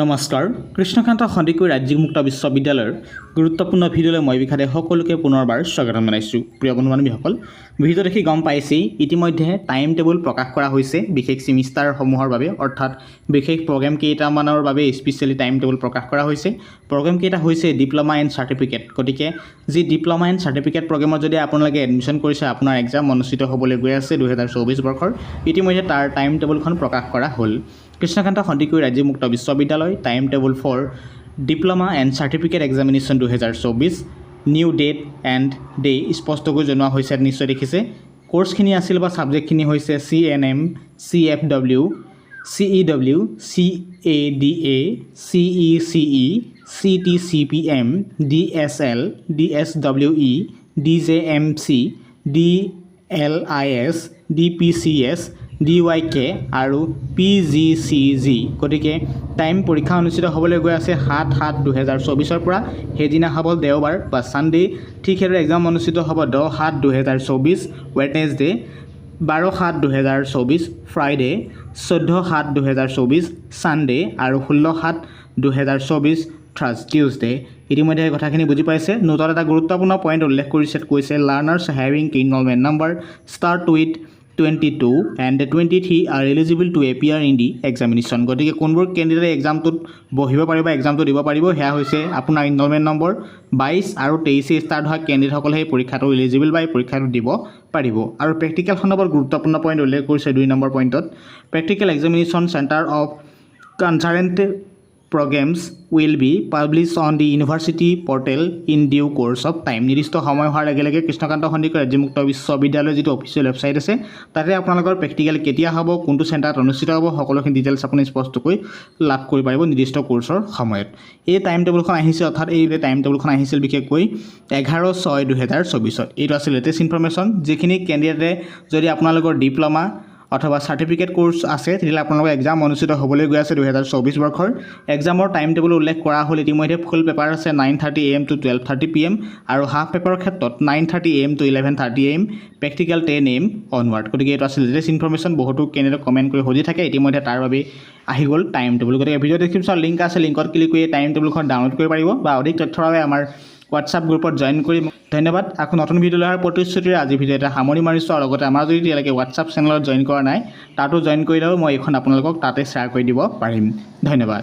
নমস্কাৰ কৃষ্ণকান্ত সন্দিকৈ ৰাজ্যিক মুক্ত বিশ্ববিদ্যালয়ৰ গুৰুত্বপূৰ্ণ ভিডিঅ'লৈ মই বিখাতে সকলোকে পুনৰবাৰ স্বাগতম জনাইছোঁ। প্ৰিয় বন্ধু-বান্ধৱীসকল, ভিডিঅ' দেখি গম পাইছেই ইতিমধ্যে টাইম টেবুল প্ৰকাশ কৰা হৈছে বিশেষ ছেমিষ্টাৰসমূহৰ বাবে, অৰ্থাৎ বিশেষ প্ৰগ্ৰেম কেইটামানৰ বাবে স্পেচিয়েলি টাইম টেবুল প্ৰকাশ কৰা হৈছে। প্ৰগ্ৰেম কেইটা হৈছে ডিপ্ল'মা এণ্ড চাৰ্টিফিকেট। গতিকে যি ডিপ্ল'মা এণ্ড চাৰ্টিফিকেট প্ৰগ্ৰেমত যদি আপোনালোকে এডমিশ্যন কৰিছে, আপোনাৰ এক্সাম অনুষ্ঠিত হ'বলৈ গৈ আছে 2024 বৰ্ষৰ, ইতিমধ্যে তাৰ টাইম টেবুলখন প্ৰকাশ কৰা হ'ল। কৃষ্ণকান্ত সন্দিকৈ ৰাজ্যিক মুক্ত বিশ্ববিদ্যালয় time table for diploma and certificate examination 2024 new date and day স্পষ্টকৈ জনোৱা হৈছে। নিশ্চয় দেখিছে কোৰ্চখিনি আছিল বা ছাবজেক্টখিনি হৈছে CNM, CFW, CEW, CADA, CECE, CTCPM, DSL, DSWE, DJMC, DLIS, DPCS, DYK আৰু PGCG। গতিকে টাইম পৰীক্ষা অনুষ্ঠিত হ'বলৈ গৈ আছে 7/7/2024 পৰা। সেইদিনা হ'ব দেওবাৰ বা ছানডে। ঠিক সেইদৰে এক্সাম অনুষ্ঠিত হ'ব 10/7/2024 ৱেডনেছডে, 12/7/2024 ফ্ৰাইডে, 14/7/2024 ছানডে আৰু 16/7/2024 টিউজডে। ইতিমধ্যে এই কথাখিনি বুজি পাইছে। নোটত এটা গুৰুত্বপূৰ্ণ পইণ্ট উল্লেখ কৰিছে, কৈছে learners having enrolment number start with 22 and 23 are eligible to appear in the examination। গতিকে কোনবোৰ কেণ্ডিডেটে এক্সামটোত বহিব পাৰিব, এক্সামটো দিব পাৰিব, সেয়া হৈছে আপোনাৰ ইনৰলমেণ্ট নম্বৰ 22 আৰু 23 ষ্টাৰ্ট হোৱা কেণ্ডিডেটসকলে সেই পৰীক্ষাটো এলিজিবল বা এই পৰীক্ষাটো দিব পাৰিব। আৰু প্ৰেক্টিকেল সন্দৰ্ভত গুৰুত্বপূৰ্ণ পইণ্ট উল্লেখ কৰিছে 2 নম্বৰ পইণ্টত, practical examination centre of concurrent programs will be published on the university portal in due course of time। নিৰ্দিষ্ট সময় হোৱাৰ লগে লগে কৃষ্ণকান্ত সন্দিকৈ ৰাজ্যিক মুক্ত বিশ্ববিদ্যালয়ৰ যিটো অফিচিয়েল ৱেবছাইট আছে, তাতে আপোনালোকৰ প্ৰেক্টিকেল কেতিয়া হ'ব, কোনটো চেণ্টাৰত অনুষ্ঠিত হ'ব, সকলোখিনি ডিটেইলছ আপুনি স্পষ্টকৈ লাভ কৰিব পাৰিব নিৰ্দিষ্ট কোৰ্চৰ সময়ত। এই টাইম টেবুলখন আহিছে, অৰ্থাৎ এই টাইম টেবুলখন আহিছিল বিশেষকৈ 11/6/2024। এইটো আছিল লেটেষ্ট ইনফৰমেশ্যন। যিখিনি কেণ্ডিডেটে যদি আপোনালোকৰ ডিপ্ল'মা অথবা চাৰ্টিফিকেট কোৰ্চ আছে, তেতিয়াহ'লে আপোনালোকৰ এক্সাম অনুষ্ঠিত হ'বলৈ গৈ আছে 2024 বৰ্ষৰ। এক্সামৰ টাইম টেবুল উল্লেখ কৰা হ'ল। ইতিমধ্যে ফুল পেপাৰ আছে 9:30 AM to 12:30 PM আৰু হাফ পেপাৰৰ ক্ষেত্ৰত 9:30 AM to 11:30 AM, practical 10 AM onward. গতিকে এইটো আছিল লেটেষ্ট ইনফৰমেশ্যন। বহুতো কেণ্ডিডেট কমেণ্ট কৰি সুধি থাকে, ইতিমধ্যে তাৰ বাবে আহি গ'ল টাইম টেবুল। গতিকে ভিডিঅ' ডেছক্ৰিপশ্যনত লিংক আছে, লিংকত ক্লিক কৰি টাইম টেবুলখন ডাউনলোড কৰিব পাৰিব বা অধিক তথ্যৰ বাবে আমাৰ হোৱাটছআপ গ্ৰুপত জইন কৰি। ধন্যবাদ। আকৌ নতুন ভিডিঅ' অহাৰ প্ৰতিশ্ৰুতিৰে আজি ভিডিঅ' এটা সামৰি মাৰিছোঁ। আৰু লগতে আমাৰ যদি এতিয়ালৈকে হোৱাটছআপ চেনেলত জইন কৰা নাই, তাতো জইন কৰি লওক। মই এইখন আপোনালোকক তাতে শ্বেয়াৰ কৰি দিব পাৰিম। ধন্যবাদ।